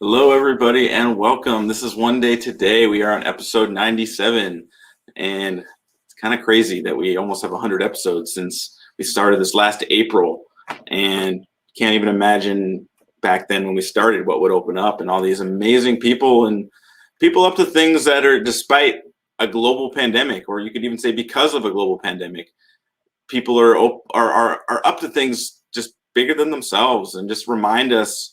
Hello, everybody, and welcome. This is One Day Today. We are on episode 97, and it's kind of crazy that we almost have 100 episodes since we started this last April, and can't even imagine back then when we started what would open up, and all these amazing people and people up to things that are despite a global pandemic, or you could even say because of a global pandemic, people are up to things just bigger than themselves and just remind us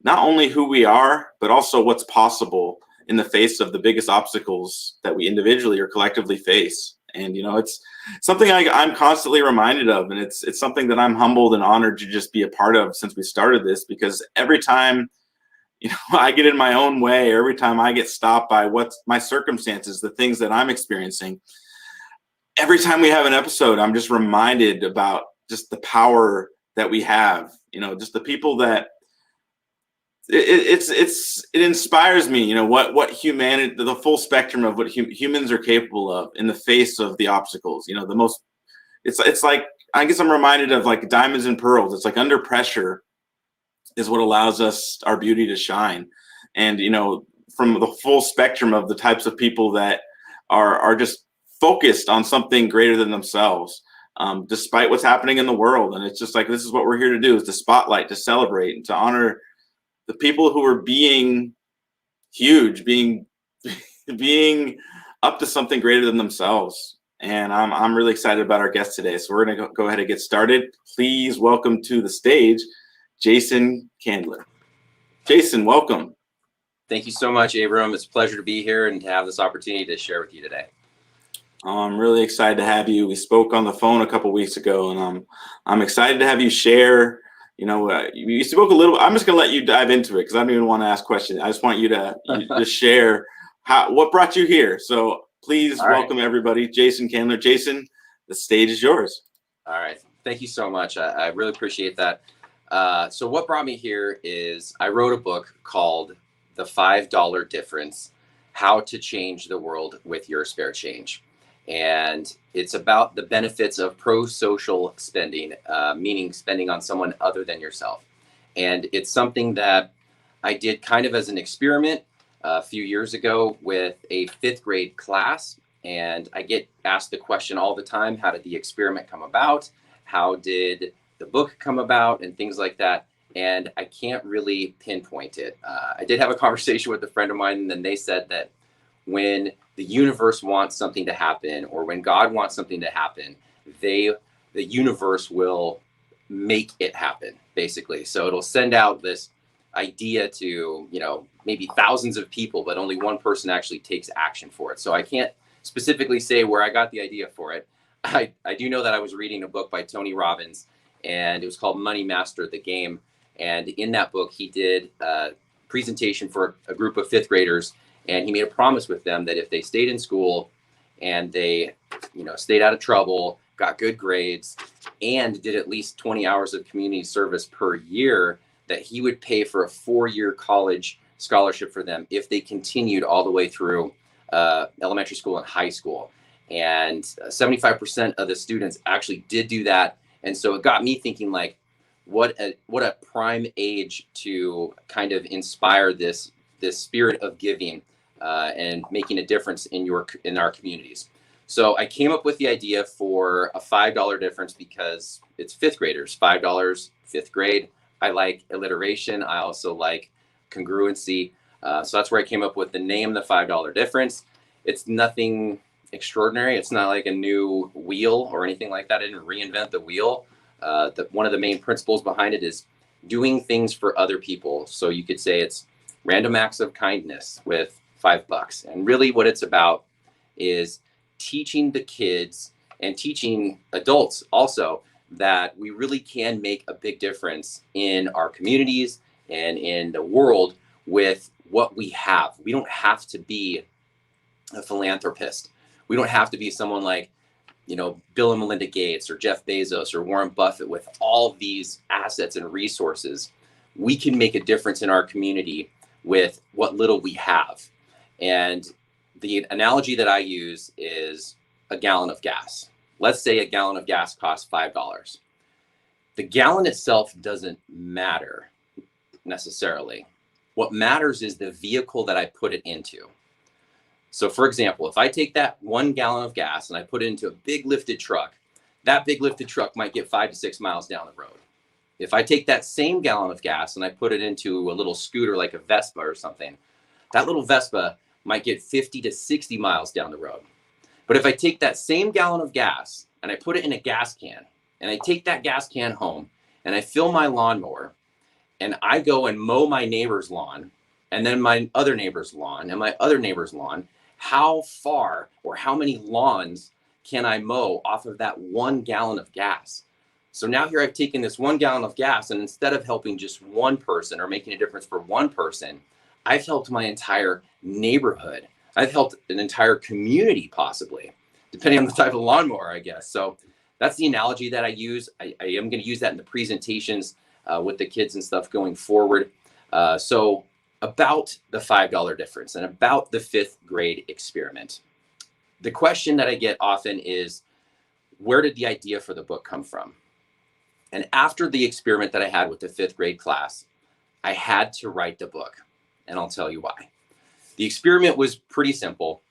not only who we are, but also what's possible in the face of the biggest obstacles that we individually or collectively face. And it's something I'm constantly reminded of, and it's something that I'm humbled and honored to just be a part of since we started this. Because every time I get in my own way, or every time I get stopped by what's my circumstances, the things that I'm experiencing, every time we have an episode, I'm just reminded about just the power that we have. Just the people that it inspires me. What humanity, the full spectrum of what humans are capable of in the face of the obstacles. The most. It's like, I guess I'm reminded of like diamonds and pearls. It's like under pressure is what allows us our beauty to shine. And from the full spectrum of the types of people that are just focused on something greater than themselves, despite what's happening in the world. And it's just like, this is what we're here to do, is to spotlight, to celebrate, and to honor the people who are being huge, being being up to something greater than themselves. And I'm really excited about our guest today. So we're going to go ahead and get started. Please welcome to the stage Jason Candler. Jason, welcome. Thank you so much, Abram. It's a pleasure to be here and to have this opportunity to share with you today. I'm really excited to have you. We spoke on the phone a couple weeks ago, and I'm excited to have you share. You spoke a little. I'm just going to let you dive into it because I don't even want to ask questions. I just want you to share what brought you here. So please welcome everybody, Jason Candler. Jason, the stage is yours. All right. Thank you so much. I really appreciate that. So what brought me here is I wrote a book called The $5 Difference: How to Change the World with Your Spare Change. And it's about the benefits of pro-social spending, meaning spending on someone other than yourself. And it's something that I did kind of as an experiment a few years ago with a 5th grade class. And I get asked the question all the time: how did the experiment come about? How did the book come about? And things like that. And I can't really pinpoint it. I did have a conversation with a friend of mine, and then they said that when the universe wants something to happen, or when God wants something to happen, the universe will make it happen, basically. So it'll send out this idea to, maybe thousands of people, but only one person actually takes action for it. So I can't specifically say where I got the idea for it. I do know that I was reading a book by Tony Robbins, and it was called Money Master the Game. And in that book, he did a presentation for a group of 5th graders. And he made a promise with them that if they stayed in school and they, stayed out of trouble, got good grades, and did at least 20 hours of community service per year, that he would pay for a 4-year college scholarship for them if they continued all the way through elementary school and high school. And 75% of the students actually did do that. And so it got me thinking, like, what a prime age to kind of inspire this spirit of giving and making a difference in our communities. So I came up with the idea for a $5 difference because it's 5th graders. $5, 5th grade. I like alliteration. I also like congruency. So that's where I came up with the name, The $5 Difference. It's nothing extraordinary. It's not like a new wheel or anything like that. I didn't reinvent the wheel. One of the main principles behind it is doing things for other people. So you could say it's random acts of kindness with $5. And really what it's about is teaching the kids and teaching adults also that we really can make a big difference in our communities and in the world with what we have. We don't have to be a philanthropist. We don't have to be someone like, Bill and Melinda Gates or Jeff Bezos or Warren Buffett with all these assets and resources. We can make a difference in our community with what little we have. And the analogy that I use is a gallon of gas. Let's say a gallon of gas costs $5. The gallon itself doesn't matter necessarily. What matters is the vehicle that I put it into. So for example, if I take that 1 gallon of gas and I put it into a big lifted truck, that big lifted truck might get 5 to 6 miles down the road. If I take that same gallon of gas and I put it into a little scooter like a Vespa or something, that little Vespa might get 50 to 60 miles down the road. But if I take that same gallon of gas and I put it in a gas can, and I take that gas can home and I fill my lawnmower and I go and mow my neighbor's lawn, and then my other neighbor's lawn and my other neighbor's lawn, how far or how many lawns can I mow off of that 1 gallon of gas? So now here I've taken this 1 gallon of gas, and instead of helping just one person or making a difference for one person, I've helped my entire neighborhood. I've helped an entire community, possibly, depending on the type of lawnmower, I guess. So that's the analogy that I use. I am going to use that in the presentations with the kids and stuff going forward. So about the $5 difference and about the 5th grade experiment. The question that I get often is, where did the idea for the book come from? And after the experiment that I had with the 5th grade class, I had to write the book, and I'll tell you why. The experiment was pretty simple.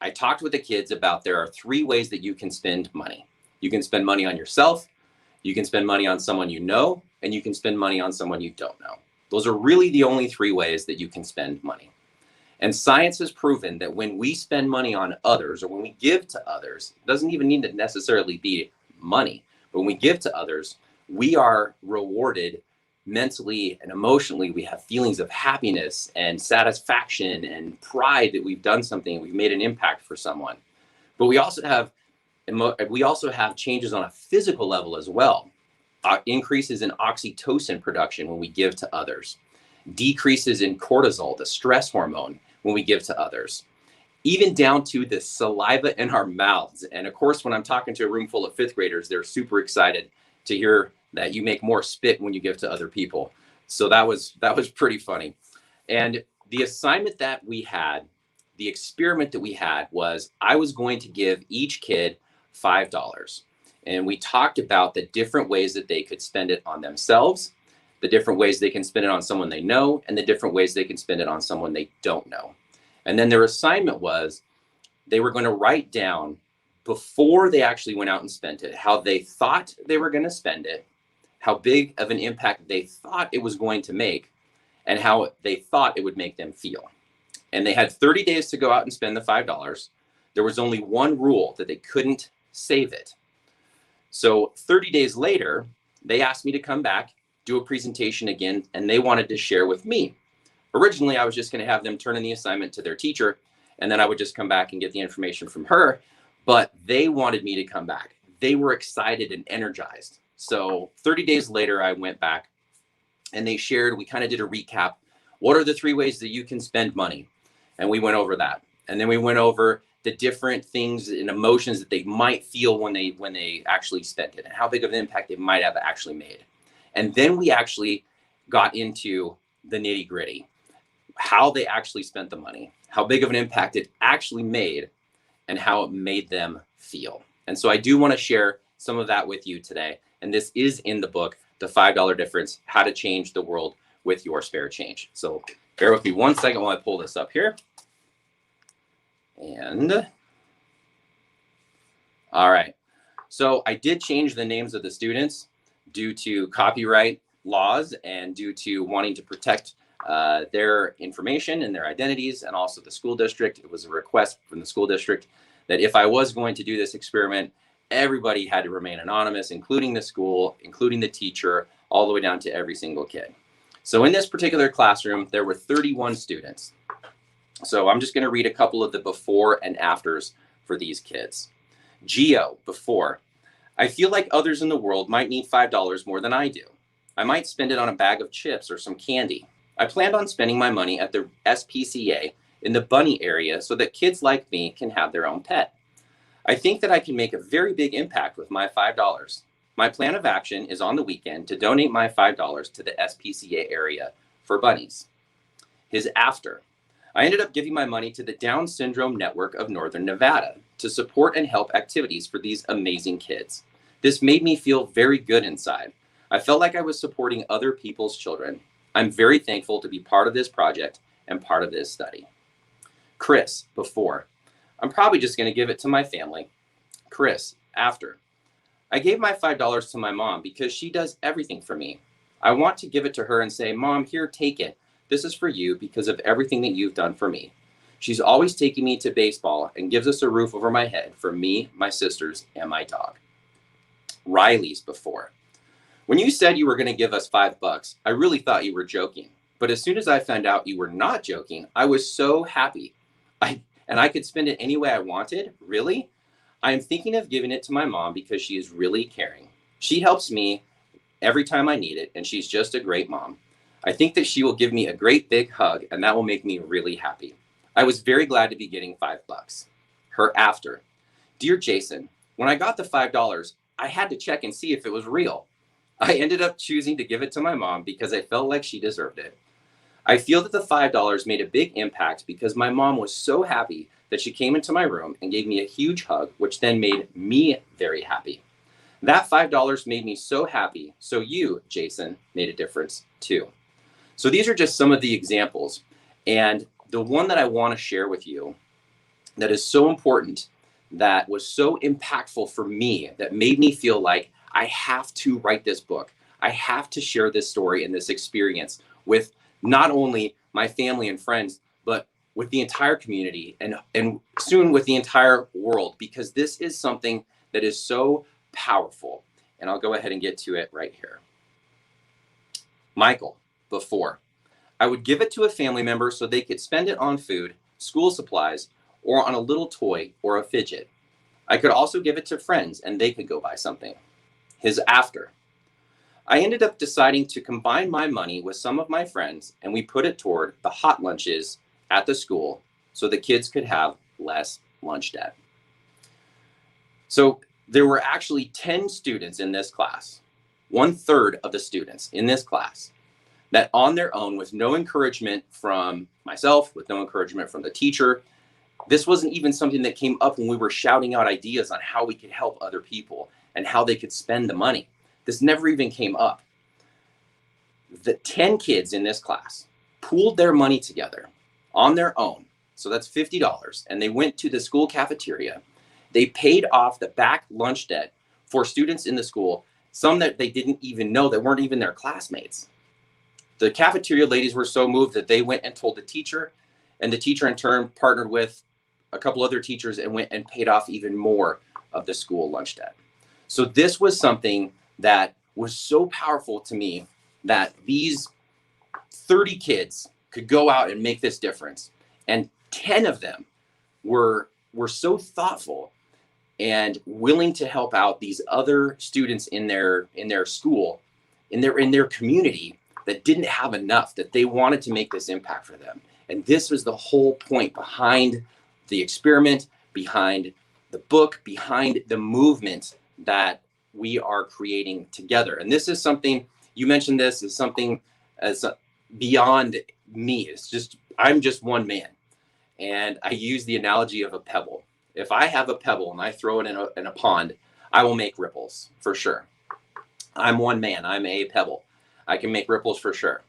I talked with the kids about there are 3 ways that you can spend money. You can spend money on yourself, you can spend money on someone you know, and you can spend money on someone you don't know. Those are really the only 3 ways that you can spend money. And science has proven that when we spend money on others, or when we give to others, it doesn't even need to necessarily be money, but when we give to others, we are rewarded mentally and emotionally. We have feelings of happiness and satisfaction and pride that we've done something, we've made an impact for someone. But we also have changes on a physical level as well. Increases in oxytocin production when we give to others. Decreases in cortisol, the stress hormone, when we give to others. Even down to the saliva in our mouths. And of course, when I'm talking to a room full of 5th graders, they're super excited to hear that you make more spit when you give to other people. So that was pretty funny. And the assignment that we had, the experiment that we had, was I was going to give each kid $5. And we talked about the different ways that they could spend it on themselves, the different ways they can spend it on someone they know, and the different ways they can spend it on someone they don't know. And then their assignment was they were going to write down, before they actually went out and spent it, how they thought they were going to spend it, how big of an impact they thought it was going to make, and how they thought it would make them feel. And they had 30 days to go out and spend the $5. There was only one rule, that they couldn't save it. So 30 days later, they asked me to come back, do a presentation again, and they wanted to share with me. Originally, I was just going to have them turn in the assignment to their teacher, and then I would just come back and get the information from her. But they wanted me to come back. They were excited and energized. So 30 days later, I went back and they shared, we kind of did a recap. What are the 3 ways that you can spend money? And we went over that. And then we went over the different things and emotions that they might feel when they actually spent it, and how big of an impact they might have actually made. And then we actually got into the nitty gritty, how they actually spent the money, how big of an impact it actually made, and how it made them feel. And so I do want to share some of that with you today. And this is in the book, The $5 Difference, How to Change the World with Your Spare Change. So bear with me one second while I pull this up here. And all right. So I did change the names of the students due to copyright laws and due to wanting to protect their information and their identities, and also the school district. It was a request from the school district that if I was going to do this experiment, everybody had to remain anonymous, including the school, including the teacher, all the way down to every single kid. So in this particular classroom, there were 31 students. So I'm just going to read a couple of the before and afters for these kids. Geo, before: I feel like others in the world might need $5 more than I do. I might spend it on a bag of chips or some candy. I planned on spending my money at the SPCA in the bunny area so that kids like me can have their own pet. I think that I can make a very big impact with my $5. My plan of action is on the weekend to donate my $5 to the SPCA area for bunnies. His after: I ended up giving my money to the Down Syndrome Network of Northern Nevada to support and help activities for these amazing kids. This made me feel very good inside. I felt like I was supporting other people's children. I'm very thankful to be part of this project and part of this study. Chris, before. I'm probably just going to give it to my family. Chris, after. I gave my $5 to my mom because she does everything for me. I want to give it to her and say, Mom, here, take it. This is for you because of everything that you've done for me. She's always taking me to baseball and gives us a roof over my head for me, my sisters, and my dog. Riley's before. When you said you were going to give us $5, I really thought you were joking. But as soon as I found out you were not joking, I was so happy. And I could spend it any way I wanted. Really? I am thinking of giving it to my mom because she is really caring. She helps me every time I need it, and she's just a great mom. I think that she will give me a great big hug, and that will make me really happy. I was very glad to be getting $5. Her after. Dear Jason, when I got the $5, I had to check and see if it was real. I ended up choosing to give it to my mom because I felt like she deserved it. I feel that the $5 made a big impact because my mom was so happy that she came into my room and gave me a huge hug, which then made me very happy. That $5 made me so happy, so you, Jason, made a difference too. So these are just some of the examples. And the one that I want to share with you that is so important, that was so impactful for me, that made me feel like I have to write this book. I have to share this story and this experience with not only my family and friends, but with the entire community and soon with the entire world, because this is something that is so powerful. And I'll go ahead and get to it right here. Michael, before. I would give it to a family member so they could spend it on food, school supplies, or on a little toy or a fidget. I could also give it to friends and they could go buy something. His after. I ended up deciding to combine my money with some of my friends, and we put it toward the hot lunches at the school so the kids could have less lunch debt. So there were actually 10 students in this class, 1/3 of the students in this class, that on their own, with no encouragement from myself, with no encouragement from the teacher, this wasn't even something that came up when we were shouting out ideas on how we could help other people and how they could spend the money. This never even came up. The 10 kids in this class pooled their money together on their own. So that's $50. And they went to the school cafeteria. They paid off the back lunch debt for students in the school, some that they didn't even know, that weren't even their classmates. The cafeteria ladies were so moved that they went and told the teacher, and the teacher in turn partnered with a couple other teachers and went and paid off even more of the school lunch debt. So this was something that was so powerful to me, that these 30 kids could go out and make this difference. And 10 of them were so thoughtful and willing to help out these other students in their school, in their community, that didn't have enough, that they wanted to make this impact for them. And this was the whole point behind the experiment, behind the book, behind the movement that we are creating together. And this is something, you mentioned this, is something as beyond me. It's just, I'm just one man. And I use the analogy of a pebble. If I have a pebble and I throw it in a pond, I will make ripples for sure. I'm one man, I'm a pebble. I can make ripples for sure.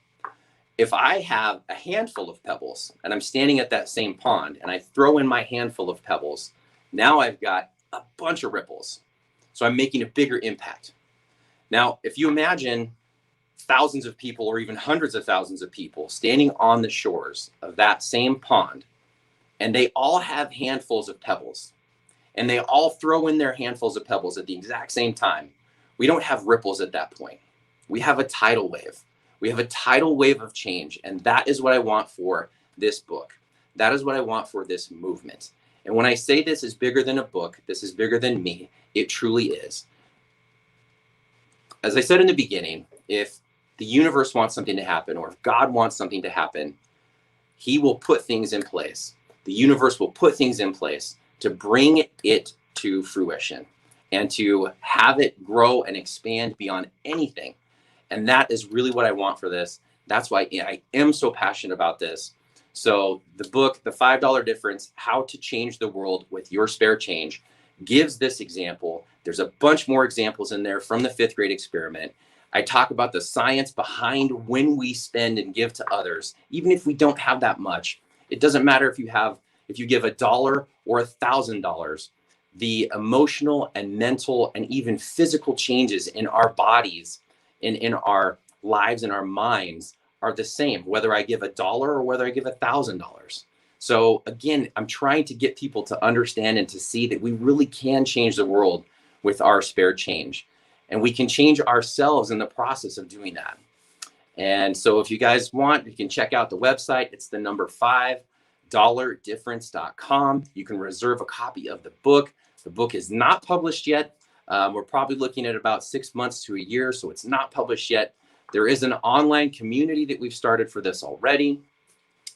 If I have a handful of pebbles and I'm standing at that same pond and I throw in my handful of pebbles, now I've got a bunch of ripples. So I'm making a bigger impact. Now, if you imagine thousands of people or even hundreds of thousands of people standing on the shores of that same pond, and they all have handfuls of pebbles, and they all throw in their handfuls of pebbles at the exact same time, we don't have ripples at that point. We have a tidal wave. We have a tidal wave of change, and that is what I want for this book. That is what I want for this movement. And when I say this is bigger than a book, this is bigger than me, it truly is. As I said in the beginning, if the universe wants something to happen, or if God wants something to happen, he will put things in place. The universe will put things in place to bring it to fruition and to have it grow and expand beyond anything. And that is really what I want for this. That's why I am so passionate about this. So the book, The $5 Difference, How to Change the World with Your Spare Change, gives this example. There's a bunch more examples in there from the 5th grade experiment. I talk about the science behind when we spend and give to others, even if we don't have that much. It doesn't matter if you give $1 or $1,000. The emotional and mental and even physical changes in our bodies and in our lives and our minds are the same, whether I give $1 or whether I give $1,000. So again, I'm trying to get people to understand and to see that we really can change the world with our spare change. And we can change ourselves in the process of doing that. And so if you guys want, you can check out the website. It's the number $5dollardifference.com. You can reserve a copy of the book. The book is not published yet. We're probably looking at about 6 months to a year, so it's not published yet. There is an online community that we've started for this already.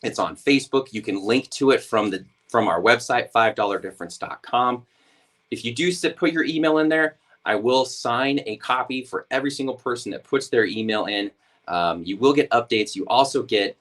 It's on Facebook. You can link to it from our website, $5dollardifference.com. If you do put your email in there, I will sign a copy for every single person that puts their email in. You will get updates. You also get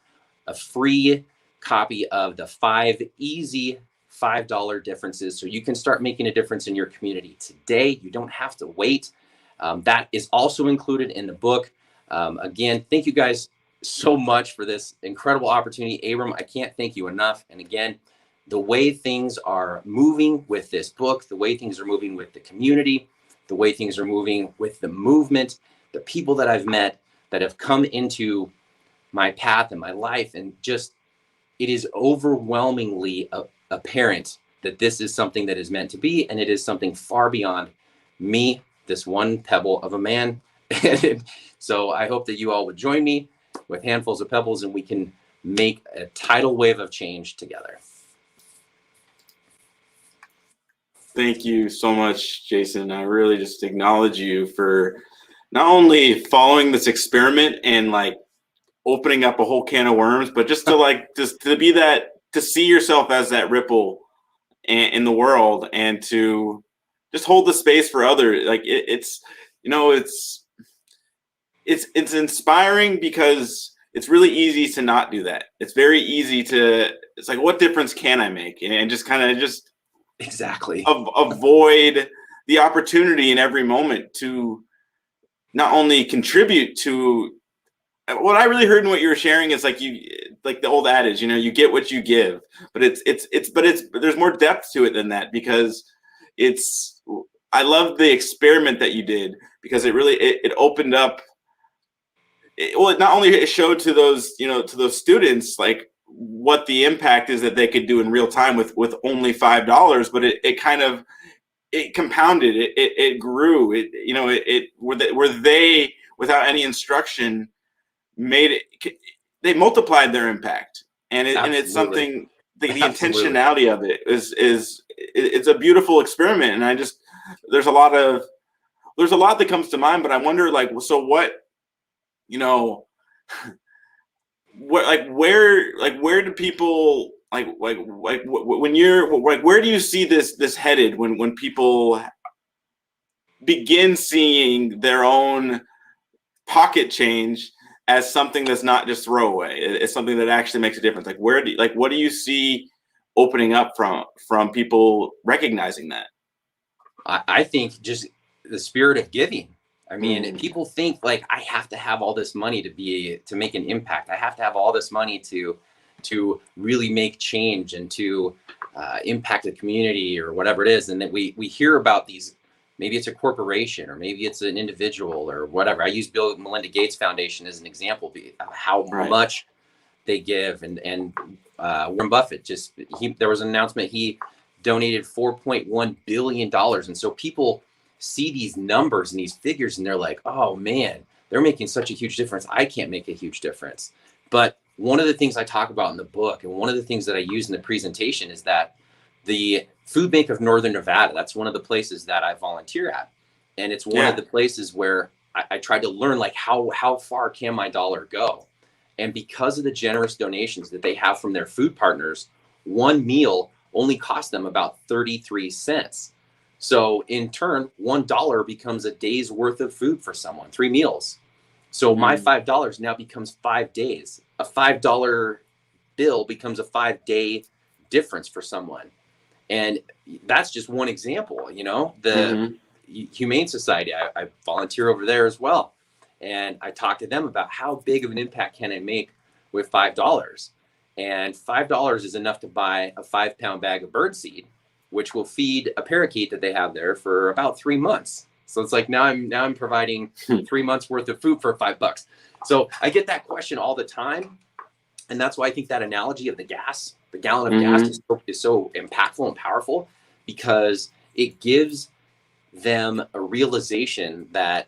a free copy of the 5 easy $5 differences, so you can start making a difference in your community today. You don't have to wait. That is also included in the book. Again, thank you guys so much for this incredible opportunity. Abram, I can't thank you enough. And again, the way things are moving with this book, the way things are moving with the community, the way things are moving with the movement, the people that I've met that have come into my path and my life, and just, it is overwhelmingly apparent that this is something that is meant to be, and it is something far beyond me, this one pebble of a man. So I hope that you all would join me with handfuls of pebbles, and we can make a tidal wave of change together. Thank you so much, Jason. I really just acknowledge you for not only following this experiment and like opening up a whole can of worms, but just to be that, to see yourself as that ripple in the world, and to just hold the space for others. Like it's inspiring, because it's really easy to not do that. It's very easy it's like, what difference can I make? And just kind of exactly avoid the opportunity in every moment to not only contribute to what I really heard in what you were sharing is like the old adage, you get what you give, but there's more depth to it than that, because I love the experiment that you did, because it really, it opened up, it not only it showed to those, to those students, like what the impact is that they could do in real time with only $5, but it compounded, it grew, where they, without any instruction, they multiplied their impact, and it's something, the intentionality of it it's a beautiful experiment. And there's a lot that comes to mind, but I wonder, like, so what, where do people when you're where do you see this headed when people begin seeing their own pocket change as something that's not just throwaway? It's something that actually makes a difference. Like, what do you see opening up from people recognizing that? I think just the spirit of giving. I mean, people think like, I have to have all this money to make an impact. I have to have all this money to really make change and to impact the community or whatever it is. And that we hear about these, maybe it's a corporation or maybe it's an individual or whatever. I use Bill and Melinda Gates Foundation as an example of how much they give. And Warren Buffett, there was an announcement, he donated $4.1 billion. And so people see these numbers and these figures, and they're like, oh man, they're making such a huge difference. I can't make a huge difference. But one of the things I talk about in the book, and one of the things that I use in the presentation, is that the Food Bank of Northern Nevada, that's one of the places that I volunteer at. And it's one of the places where I tried to learn, like, how far can my dollar go? And because of the generous donations that they have from their food partners, one meal only costs them about 33 cents. So in turn, $1 becomes a day's worth of food for someone, 3 meals. So my $5 now becomes 5 days. A $5 bill becomes a 5-day difference for someone. And that's just one example, the Humane Society, I volunteer over there as well. And I talked to them about how big of an impact can I make with $5. And $5 is enough to buy a 5-pound bag of birdseed, which will feed a parakeet that they have there for about 3 months. So it's like now I'm providing 3 months worth of food for $5. So I get that question all the time. And that's why I think that analogy of the gallon of gas is so impactful and powerful, because it gives them a realization that,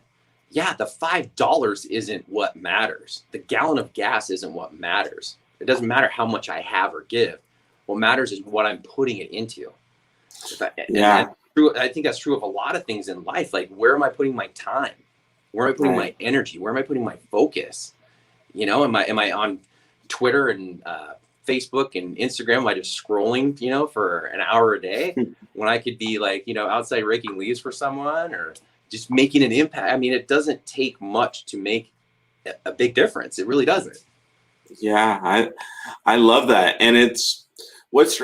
yeah, the $5 isn't what matters. The gallon of gas isn't what matters. It doesn't matter how much I have or give. What matters is what I'm putting it into. Yeah. I think that's true of a lot of things in life. Like, where am I putting my time? Where am I putting my energy? Where am I putting my focus? You know, am I on Twitter and Facebook and Instagram? Am I just scrolling, you know, for an hour a day when I could be like, you know, outside raking leaves for someone or just making an impact? I mean, it doesn't take much to make a big difference. It really doesn't. Yeah, I love that, and what's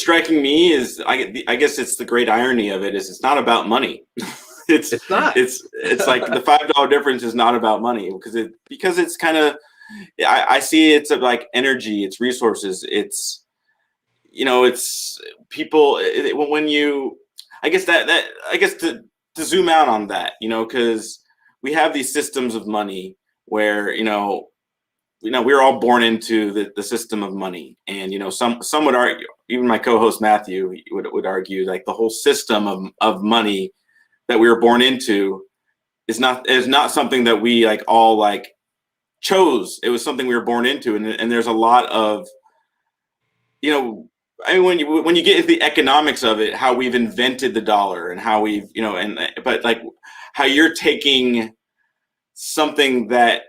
striking me is I guess it's the great irony of it is it's not about money. It's not. It's like the $5 difference is not about money because it's kind of I see it's like energy, it's resources, it's it's people when you I guess to zoom out on that because we have these systems of money where we're all born into the system of money, and some would argue, even my co-host Matthew would argue, like the whole system of money that we were born into is not something that we all chose. It was something we were born into, and there's a lot of I mean, when you get into the economics of it, how we've invented the dollar and how we've but like how you're taking something that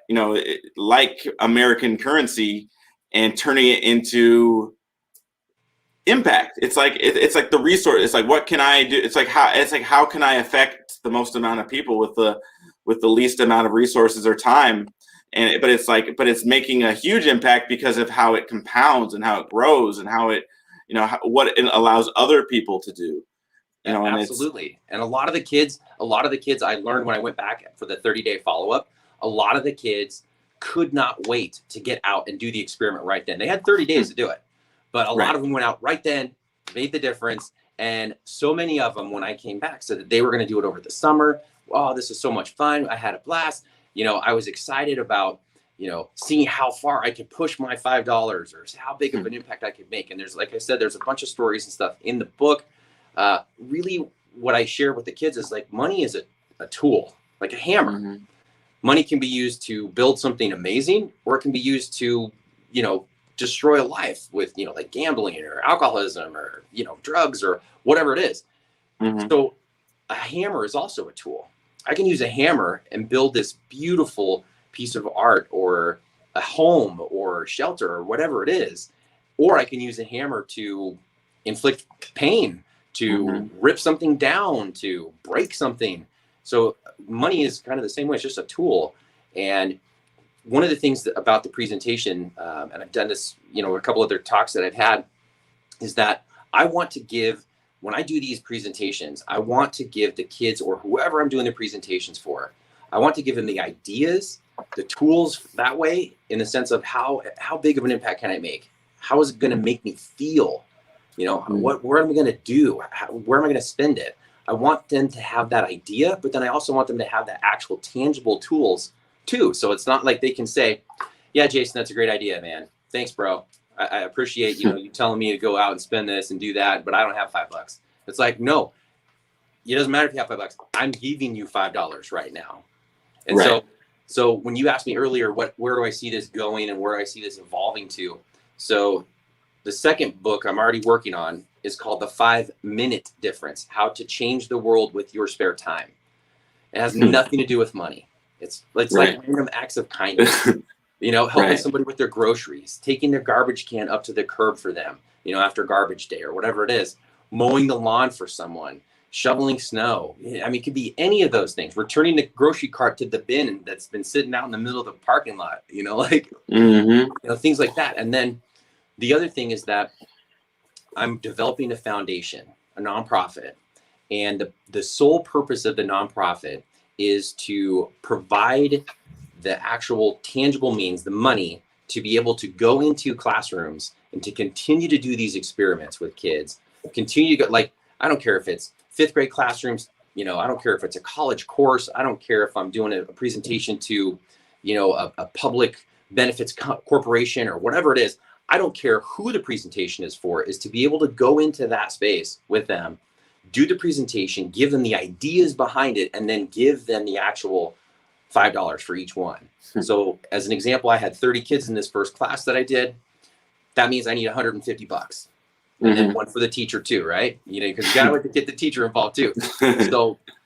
like American currency and turning it into impact. It's like the resource. It's like, what can I do? It's like how can I affect the most amount of people with the least amount of resources or time? But it's making a huge impact because of how it compounds and how it grows and how it what it allows other people to do. And absolutely. And a lot of the kids I learned when I went back for the 30-day follow-up, a lot of the kids could not wait to get out and do the experiment right then. They had 30 days to do it, but a lot of them went out right then, made the difference. And so many of them, when I came back, said that they were going to do it over the summer. Oh, this is so much fun. I had a blast. I was excited about, seeing how far I could push my $5 or how big of an impact I could make. And there's, like I said, there's a bunch of stories and stuff in the book. Really what I share with the kids is like, money is a tool, like a hammer. Money can be used to build something amazing, or it can be used to, destroy a life with, like gambling or alcoholism or, drugs or whatever it is. So a hammer is also a tool. I can use a hammer and build this beautiful piece of art or a home or shelter or whatever it is. Or I can use a hammer to inflict pain, to rip something down, to break something. So money is kind of the same way. It's just a tool. And one of the things about the presentation, and I've done this, a couple other talks that I've had, is that I want to give, when I do these presentations, I want to give the kids or whoever I'm doing the presentations for, I want to give them the ideas, the tools that way, in the sense of how big of an impact can I make? How is it going to make me feel? Where am I going to do? Where am I going to spend it? I want them to have that idea, but then I also want them to have the actual tangible tools too. So it's not like they can say, yeah, Jason, that's a great idea, man. Thanks, bro. I appreciate, you telling me to go out and spend this and do that, but I don't have $5. It's like, no, it doesn't matter if you have $5. I'm giving you $5 right now. And so when you asked me earlier, where do I see this going and where do I see this evolving to? So the second book I'm already working on is called The 5-Minute Difference: How to Change the World with Your Spare Time. It has nothing to do with money. It's like random acts of kindness, helping somebody with their groceries, taking their garbage can up to the curb for them, after garbage day or whatever it is, mowing the lawn for someone, shoveling snow. I mean, it could be any of those things. Returning the grocery cart to the bin that's been sitting out in the middle of the parking lot, things like that. And then the other thing is that I'm developing a foundation, a nonprofit, and the sole purpose of the nonprofit is to provide the actual tangible means, the money, to be able to go into classrooms and to continue to do these experiments with kids, continue to go, like, I don't care if it's 5th grade classrooms, you know, I don't care if it's a college course, I don't care if I'm doing a presentation to, you know, a public benefits corporation or whatever it is. I don't care who the presentation is for, is to be able to go into that space with them, do the presentation, give them the ideas behind it, and then give them the actual $5 for each one. So as an example, I had 30 kids in this first class that I did. That means I need $150. And then one for the teacher too, right? You know, because you gotta get the teacher involved too.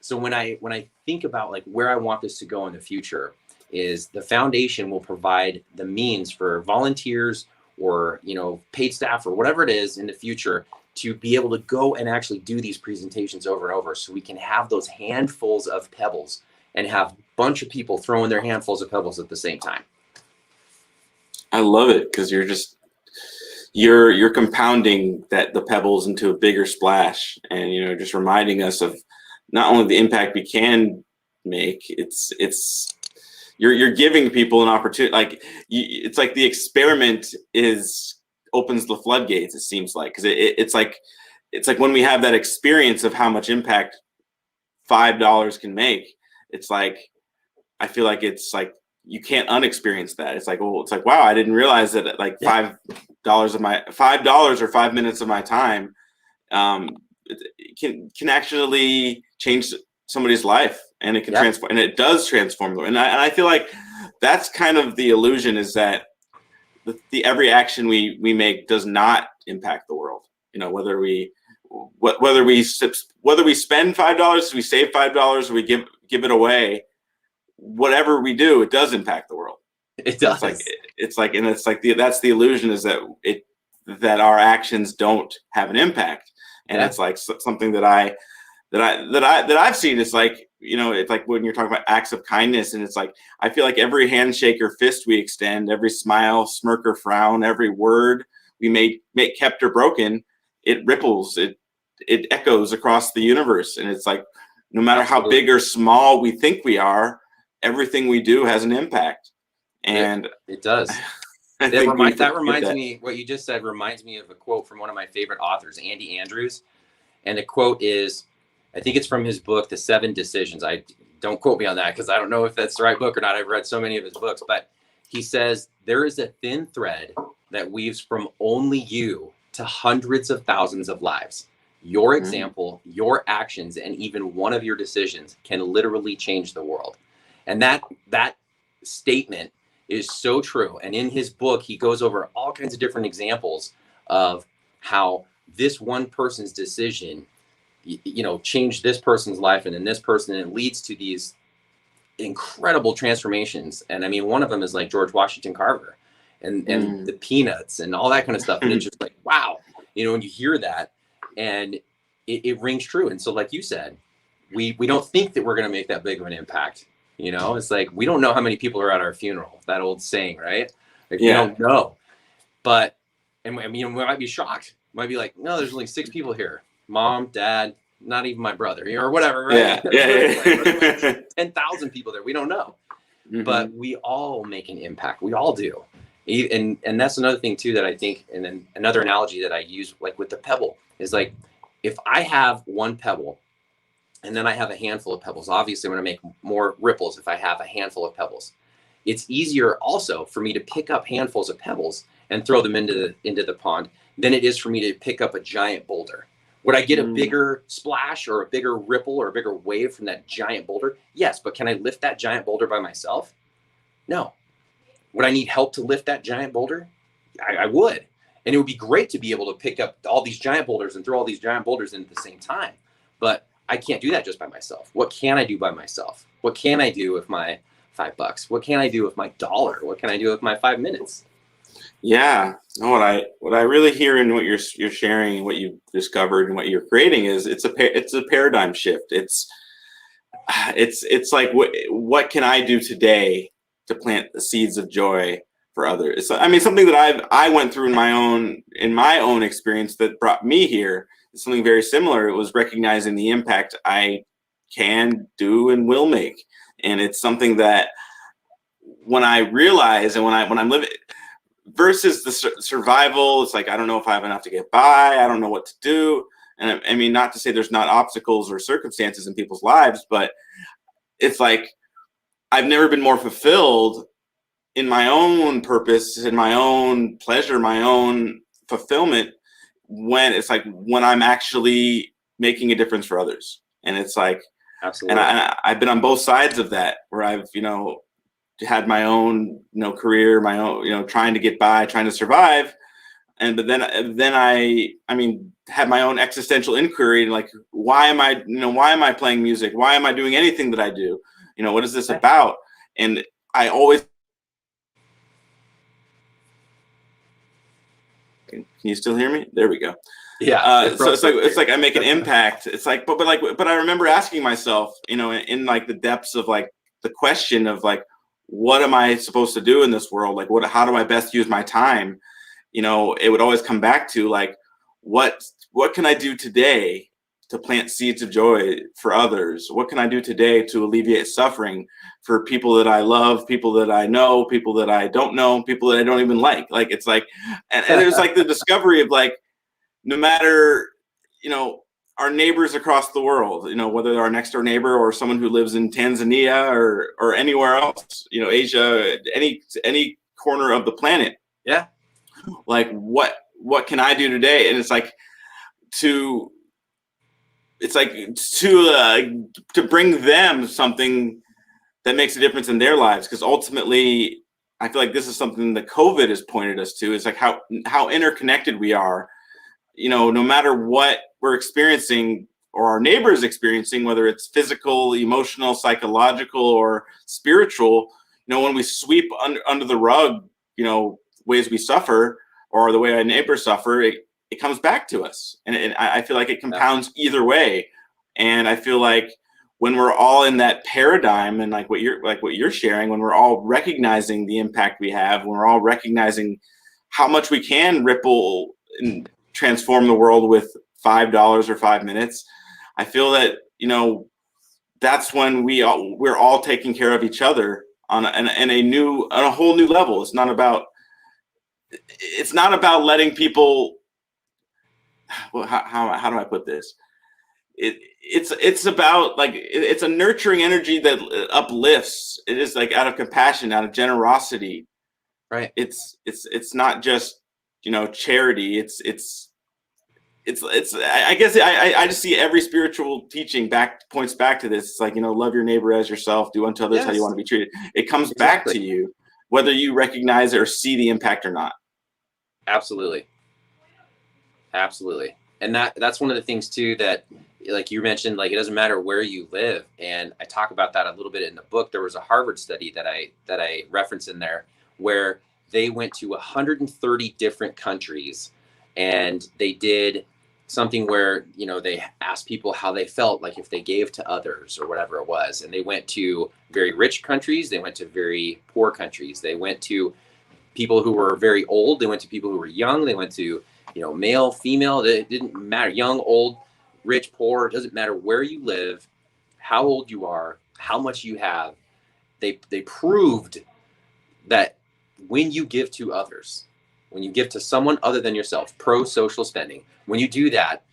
So when I think about like where I want this to go in the future, is the foundation will provide the means for volunteers or, you know, paid staff or whatever it is in the future to be able to go and actually do these presentations over and over, so we can have those handfuls of pebbles and have a bunch of people throwing their handfuls of pebbles at the same time. I love it, because you're compounding the pebbles into a bigger splash, and, you know, just reminding us of not only the impact we can make, you're giving people an opportunity. Like, it's like the experiment opens the floodgates, it seems like, because it's like when we have that experience of how much impact $5 can make, it's like, I feel like it's like you can't unexperience that. It's like, well, it's like, wow, I didn't realize that like $5 or 5 minutes of my time can actually change somebody's life, and it can transform, and it does transform them. And I feel like that's kind of the illusion, is that the every action we make does not impact the world. You know, whether we spend $5, we save $5, or we give it away, whatever we do, it does impact the world. It does. That's the illusion, is that our actions don't have an impact. And it's like something that I've seen. It's like, you know, it's like when you're talking about acts of kindness, and it's like, I feel like every handshake or fist we extend, every smile, smirk, or frown, every word we make kept or broken, it ripples, it echoes across the universe. And it's like, no matter how big or small we think we are, everything we do has an impact. And it does. That reminds me, what you just said reminds me of a quote from one of my favorite authors, Andy Andrews. And the quote is, I think it's from his book, The 7 Decisions. Don't quote me on that, because I don't know if that's the right book or not. I've read so many of his books, but he says, there is a thin thread that weaves from only you to hundreds of thousands of lives. Your example, your actions, and even one of your decisions can literally change the world. And that statement is so true. And in his book, he goes over all kinds of different examples of how this one person's decision, you know, changed this person's life, and then this person, and it leads to these incredible transformations. And I mean, one of them is like George Washington Carver and the peanuts and all that kind of stuff. And it's just like, wow, you know, when you hear that, and it rings true. And so, like you said, we don't think that we're going to make that big of an impact. You know, it's like, we don't know how many people are at our funeral, that old saying, right? Like, we don't know. But, and I mean, we might be shocked. Might be like, no, there's only 6 people here. Mom, dad, not even my brother, or whatever, right? Yeah. 10,000 people there. We don't know. But we all make an impact. We all do. And that's another thing too that I think, and then another analogy that I use, like with the pebble, is like, if I have one pebble and then I have a handful of pebbles, obviously I'm going to make more ripples if I have a handful of pebbles. It's easier also for me to pick up handfuls of pebbles and throw them into the pond than it is for me to pick up a giant boulder. Would I get a bigger splash or a bigger ripple or a bigger wave from that giant boulder? Yes, but can I lift that giant boulder by myself? No. Would I need help to lift that giant boulder? I would. And it would be great to be able to pick up all these giant boulders and throw all these giant boulders in at the same time. But I can't do that just by myself. What can I do by myself? What can I do with my $5? What can I do with my $1? What can I do with my 5 minutes? Yeah. No, what I really hear in what you're sharing, what you've discovered and what you're creating is it's a paradigm shift. It's like, what can I do today to plant the seeds of joy for others? I mean, something that I went through in my own experience that brought me here is something very similar. It was recognizing the impact I can do and will make. And it's something that when I realize, and when I'm living versus the survival, it's like, I don't know if I have enough to get by. I don't know what to do. And I mean, not to say there's not obstacles or circumstances in people's lives, but it's like, I've never been more fulfilled in my own purpose, in my own pleasure, my own fulfillment, when it's like, when I'm actually making a difference for others. And it's like, Absolutely. and I've been on both sides of that, where I've, had my own, career, my own, trying to get by, trying to survive. But then I mean, had my own existential inquiry, like, why am I playing music? Why am I doing anything that I do? What is this about? And I always, can you still hear me? There we go. Yeah. So it's like I make an impact. It's like, but I remember asking myself, in like the depths of like the question of like, what am I supposed to do in this world? Like, how do I best use my time? It would always come back to like, what can I do today to plant seeds of joy for others? What can I do today to alleviate suffering for people that I love, people that I know, people that I don't know, people that I don't even like? Like, it's like, and it was like the discovery of like, no matter, our neighbors across the world, whether they're our next door neighbor or someone who lives in Tanzania or anywhere else, Asia, any corner of the planet. Yeah. Like, what can I do today? And it's like to bring them something that makes a difference in their lives. Because ultimately, I feel like this is something that COVID has pointed us to. It's like how interconnected we are. No matter what we're experiencing or our neighbors experiencing, whether it's physical, emotional, psychological, or spiritual, when we sweep under the rug, ways we suffer or the way our neighbors suffer, it comes back to us. And I feel like it compounds either way. And I feel like when we're all in that paradigm, and like what you're sharing, when we're all recognizing the impact we have, when we're all recognizing how much we can ripple and transform the world with $5 or 5 minutes, I feel that that's when we're all taking care of each other on a whole new level. It's not about letting people. Well, how do I put this? It's about like, it's a nurturing energy that uplifts. It is like out of compassion, out of generosity. Right. It's not just charity. I guess I just see every spiritual teaching points back to this. It's like, love your neighbor as yourself, do unto others how you want to be treated. It comes back to you, whether you recognize it or see the impact or not. Absolutely. And that's one of the things too, that like you mentioned, like, it doesn't matter where you live. And I talk about that a little bit in the book. There was a Harvard study that I reference in there, where they went to 130 different countries, and they did something where, they asked people how they felt, like if they gave to others or whatever it was. And they went to very rich countries. They went to very poor countries. They went to people who were very old. They went to people who were young. They went to, male, female. It didn't matter. Young, old, rich, poor. It doesn't matter where you live, how old you are, how much you have. They proved that when you give to others, when you give to someone other than yourself, pro-social spending, when you do that,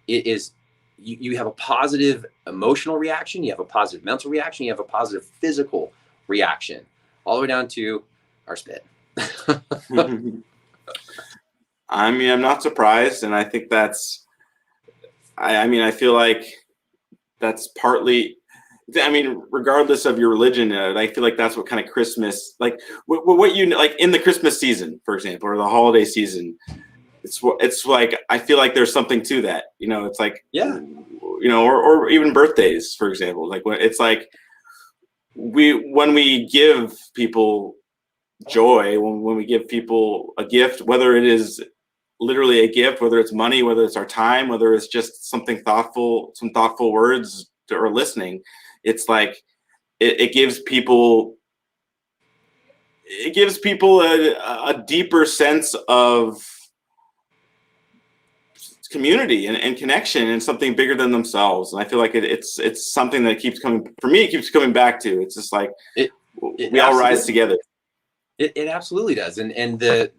it is, you have a positive emotional reaction, you have a positive mental reaction, you have a positive physical reaction, all the way down to our spit. I mean, I'm not surprised. And I think that's, I feel like that's partly, regardless of your religion, I feel like that's what kind of Christmas, like what like in the Christmas season, for example, or the holiday season, it's like, I feel like there's something to that, it's like, yeah, or even birthdays, for example, like it's like when we give people joy, when we give people a gift, whether it is literally a gift, whether it's money, whether it's our time, whether it's just something thoughtful, some thoughtful words or listening, it's like it gives people a deeper sense of community and connection and something bigger than themselves. And I feel like it's something that keeps coming, for me, it keeps coming back to. It's just like we all rise together. It absolutely does. And the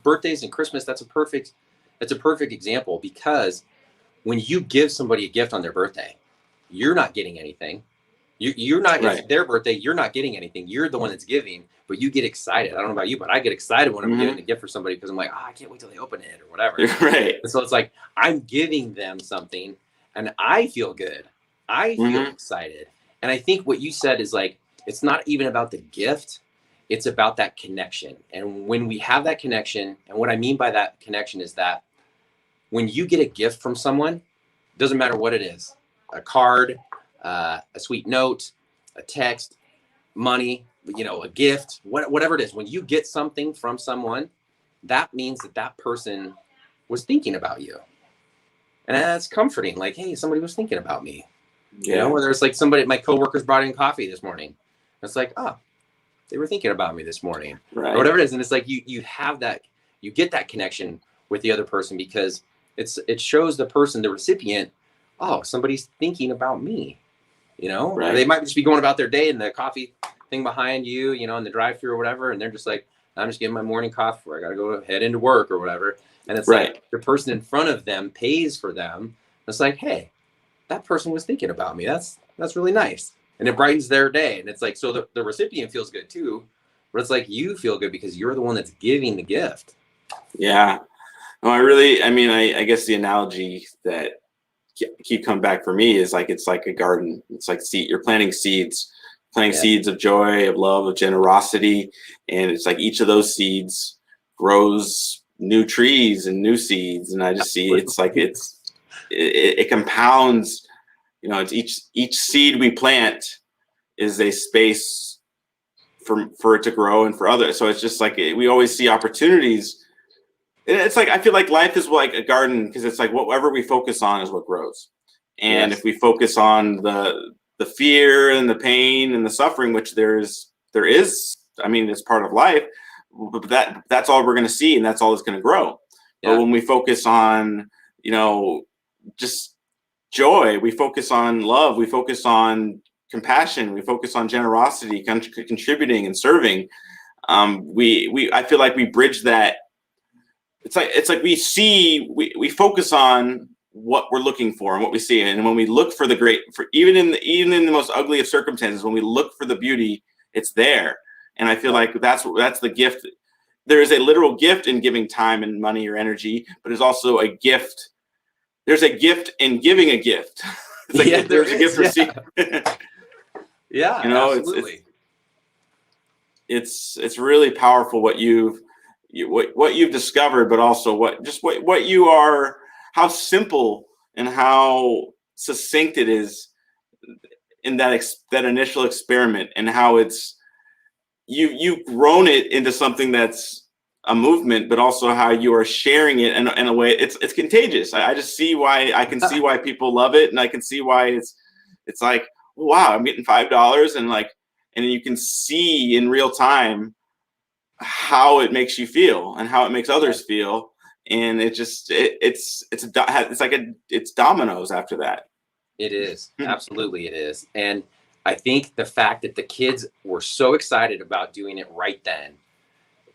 birthdays and Christmas, that's a perfect example, because when you give somebody a gift on their birthday, you're not getting anything. You're not, Right. it's their birthday, you're not getting anything. You're the one that's giving, but you get excited. I don't know about you, but I get excited when I'm giving a gift for somebody, because I'm like, oh, I can't wait till they open it or whatever. Right. And so it's like, I'm giving them something and I feel good. I feel excited. And I think what you said is like, it's not even about the gift. It's about that connection. And when we have that connection, and what I mean by that connection is that when you get a gift from someone, doesn't matter what it is, a card, a sweet note, a text, money, a gift, whatever it is, when you get something from someone, that means that person was thinking about you. And that's comforting. Like, hey, somebody was thinking about me. Yeah. Whether it's like my coworkers brought in coffee this morning. It's like, oh, they were thinking about me this morning, right. Or whatever it is. And it's like, you have that, you get that connection with the other person, because it shows the person, the recipient, oh, somebody's thinking about me, Right. They might just be going about their day and the coffee thing behind you, in the drive-thru or whatever. And they're just like, I'm just getting my morning coffee where I got to go head into work or whatever. And it's like the person in front of them pays for them. It's like, hey, that person was thinking about me. That's really nice. And it brightens their day. And it's like, so the recipient feels good too, but it's like, you feel good because you're the one that's giving the gift. Yeah. No, I guess the analogy that keep coming back for me is like, it's like a garden. It's like you're planting seeds of joy, of love, of generosity. And it's like each of those seeds grows new trees and new seeds. And I just see it's like, it compounds, it's each seed we plant is a space for it to grow and for others. So it's just like, we always see opportunities. It's like, I feel like life is like a garden, because it's like whatever we focus on is what grows. And if we focus on the fear and the pain and the suffering, which there is, it's part of life, but that's all we're going to see, and that's all that's going to grow. But when we focus on, just joy, we focus on love, we focus on compassion, we focus on generosity, contributing and serving. I feel like we bridge that. It's like we focus on what we're looking for and what we see, and when we look for the great, for even in the most ugly of circumstances, when we look for the beauty, it's there. And I feel like that's the gift. There is a literal gift in giving time and money or energy, but there's also a gift. There's a gift in giving a gift. It's like there's a gift received. Yeah, absolutely. It's really powerful what you've discovered, but also what you are, how simple and how succinct it is in that initial experiment, and how you've grown it into something that's a movement, but also how you are sharing it in a way it's contagious. I just see why, I can see why people love it, and I can see why it's like, wow, I'm getting $5, and you can see in real time how it makes you feel and how it makes others feel, and it's dominoes after that. It is. Absolutely it is. And I think the fact that the kids were so excited about doing it right then,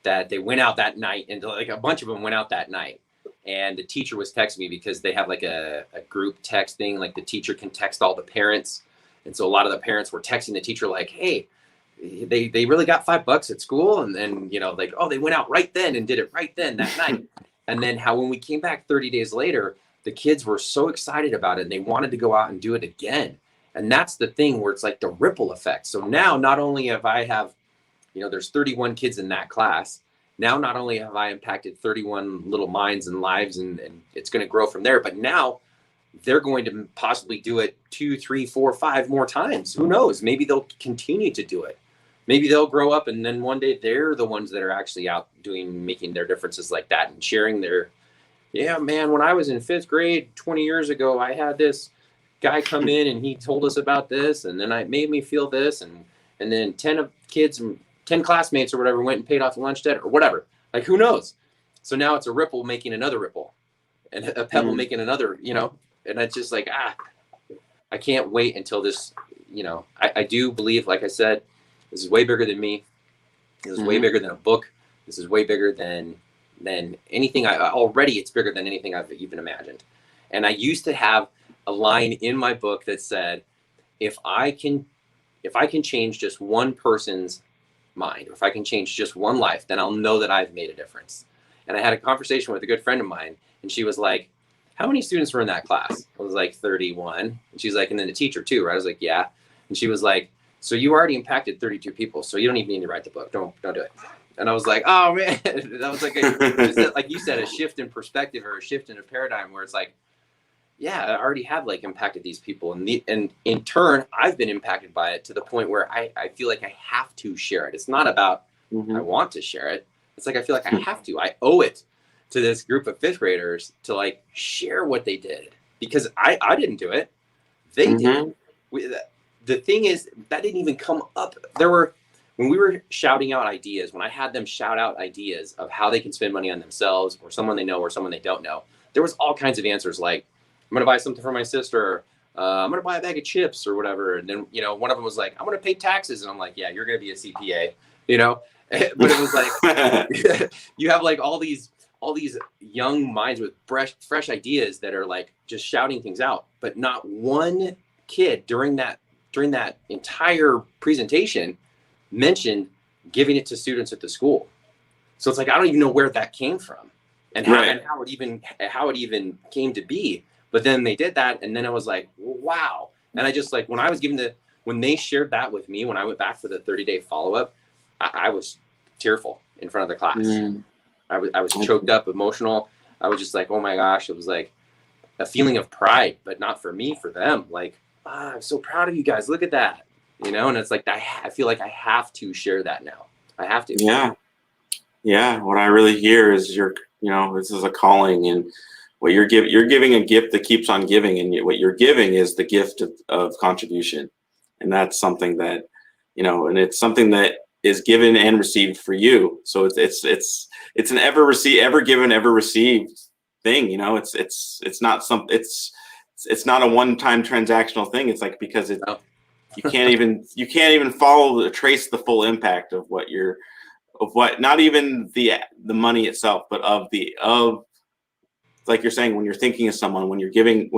that they went out that night, and like a bunch of them went out that night, and the teacher was texting me, because they have like a group text thing, like the teacher can text all the parents. And so a lot of the parents were texting the teacher like, hey, they really got $5 at school. And then, like, oh, they went out right then and did it right then that night. And then how, when we came back 30 days later, the kids were so excited about it, and they wanted to go out and do it again. And that's the thing where it's like the ripple effect. So now not only have there's 31 kids in that class. Now, not only have I impacted 31 little minds and lives, and it's going to grow from there, but now they're going to possibly do it 2, 3, 4, 5 more times. Who knows? Maybe they'll continue to do it. Maybe they'll grow up, and then one day they're the ones that are actually out making their differences like that, and sharing yeah, man, when I was in 5th grade 20 years ago, I had this guy come in and he told us about this, and then it made me feel this, and then 10 classmates or whatever went and paid off the lunch debt or whatever. Like, who knows? So now it's a ripple making another ripple, and a pebble making another, and it's just like, I can't wait until this, I do believe, like I said, this is way bigger than me. This is way bigger than a book. This is way bigger than anything. It's bigger than anything I've even imagined. And I used to have a line in my book that said, if I can change just one person's mind, or if I can change just one life, then I'll know that I've made a difference. And I had a conversation with a good friend of mine, and she was like, how many students were in that class? I was like, 31. And she's like, and then the teacher too, right? I was like, yeah. And she was like, so you already impacted 32 people, so you don't even need to write the book. Don't do it. And I was like, oh man, that was like like you said, a shift in perspective, or a shift in a paradigm, where it's like, yeah, I already have like impacted these people, and in turn, I've been impacted by it to the point where I feel like I have to share it. It's not about I want to share it. It's like I feel like I have to. I owe it to this group of fifth graders to like share what they did, because I didn't do it. They did. The thing is, that didn't even come up. When we were shouting out ideas, when I had them shout out ideas of how they can spend money on themselves or someone they know or someone they don't know, there was all kinds of answers like, I'm going to buy something for my sister. I'm going to buy a bag of chips or whatever. And then, one of them was like, I'm going to pay taxes. And I'm like, yeah, you're going to be a CPA, but it was like, you have like all these young minds with fresh ideas that are like just shouting things out, but not one kid during that entire presentation mentioned giving it to students at the school. So it's like, I don't even know where that came from and how it even came to be. But then they did that, and then I was like, wow. And I just like, when they shared that with me, when I went back for the 30-day follow-up, I was tearful in front of the class. I was choked up, emotional. I was just like, oh my gosh. It was like a feeling of pride, but not for me, for them. Like, I'm so proud of you guys. Look at that. And it's like, I feel like I have to share that now. I have to. Yeah. What I really hear is this is a calling, and what you're giving a gift that keeps on giving, and what you're giving is the gift of contribution. And that's something that, and it's something that is given and received for you. So it's an ever given, ever received thing. It's not a one-time transactional thing. It's like, because you can't even trace the full impact of what not even the money itself, but of like you're saying, when you're thinking of someone, when you're giving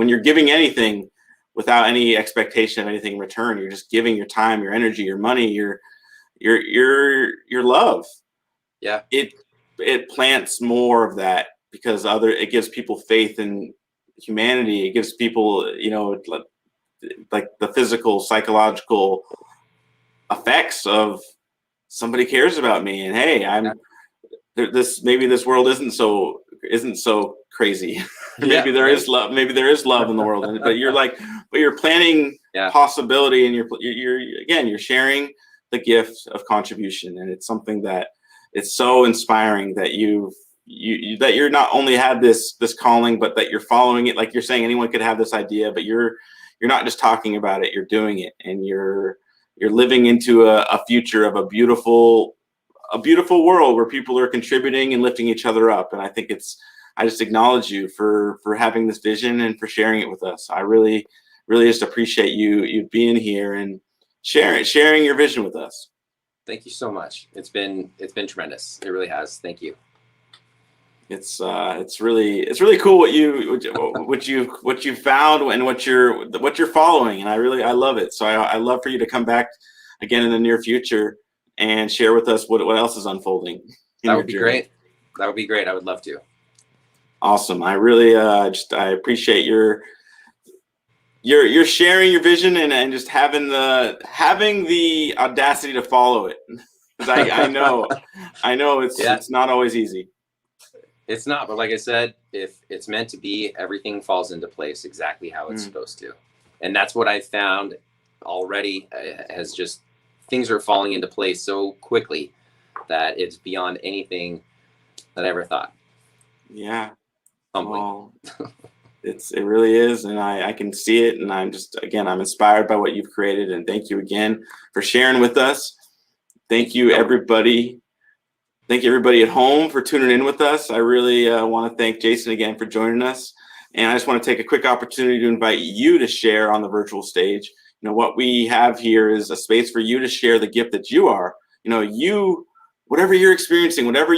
anything without any expectation of anything in return, you're just giving your time, your energy, your money, your love. Yeah. It plants more of that, because it gives people faith in humanity. It gives people, like the physical, psychological effects of somebody cares about me, and hey, maybe this world isn't so crazy. Maybe there is love in the world, but you're planting possibility, and you're sharing the gift of contribution. And it's something that it's so inspiring that that you're not only had this calling, but that you're following it. Like you're saying, anyone could have this idea, but you're not just talking about it, you're doing it, and you're living into a future of a beautiful world where people are contributing and lifting each other up. And I think I just acknowledge you for having this vision and for sharing it with us. I really, really just appreciate you being here and sharing your vision with us. Thank you so much. It's been tremendous. It really has. Thank you. It's really cool what you found and what you're following, and I love it. So I love for you to come back again in the near future and share with us what else is unfolding. That would be great. That would be great. I would love to. Awesome. I really I appreciate your sharing your vision and just having the audacity to follow it. Because I know it's not always easy. It's not, but like I said, if it's meant to be, everything falls into place exactly how it's supposed to. And that's what I found already, has just, things are falling into place so quickly that it's beyond anything that I ever thought. Yeah. Humbling. Well, it really is. And I can see it. And I'm inspired by what you've created. And thank you again for sharing with us. Thank you, everybody. Thank you, everybody at home, for tuning in with us. I really want to thank Jason again for joining us. And I just want to take a quick opportunity to invite you to share on the virtual stage. What we have here is a space for you to share the gift that you are. You whatever you're experiencing, whatever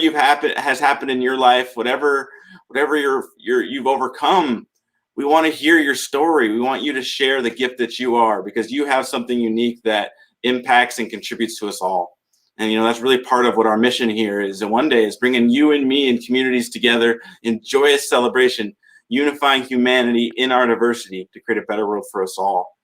has happened in your life, whatever you've overcome, we want to hear your story. We want you to share the gift that you are, because you have something unique that impacts and contributes to us all. And, you know, that's really part of what our mission here is. And one day is bringing you and me and communities together in joyous celebration, unifying humanity in our diversity to create a better world for us all.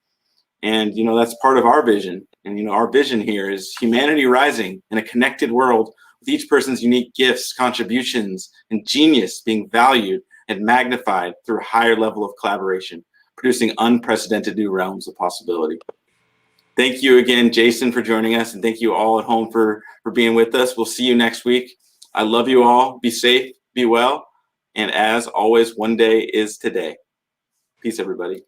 And, you know, that's part of our vision. And, you know, our vision here is humanity rising in a connected world with each person's unique gifts, contributions, and genius being valued and magnified through a higher level of collaboration, producing unprecedented new realms of possibility. Thank you again, Jason, for joining us, and thank you all at home for being with us. We'll see you next week. I love you all. Be safe, be well, and as always, one day is today. Peace, everybody.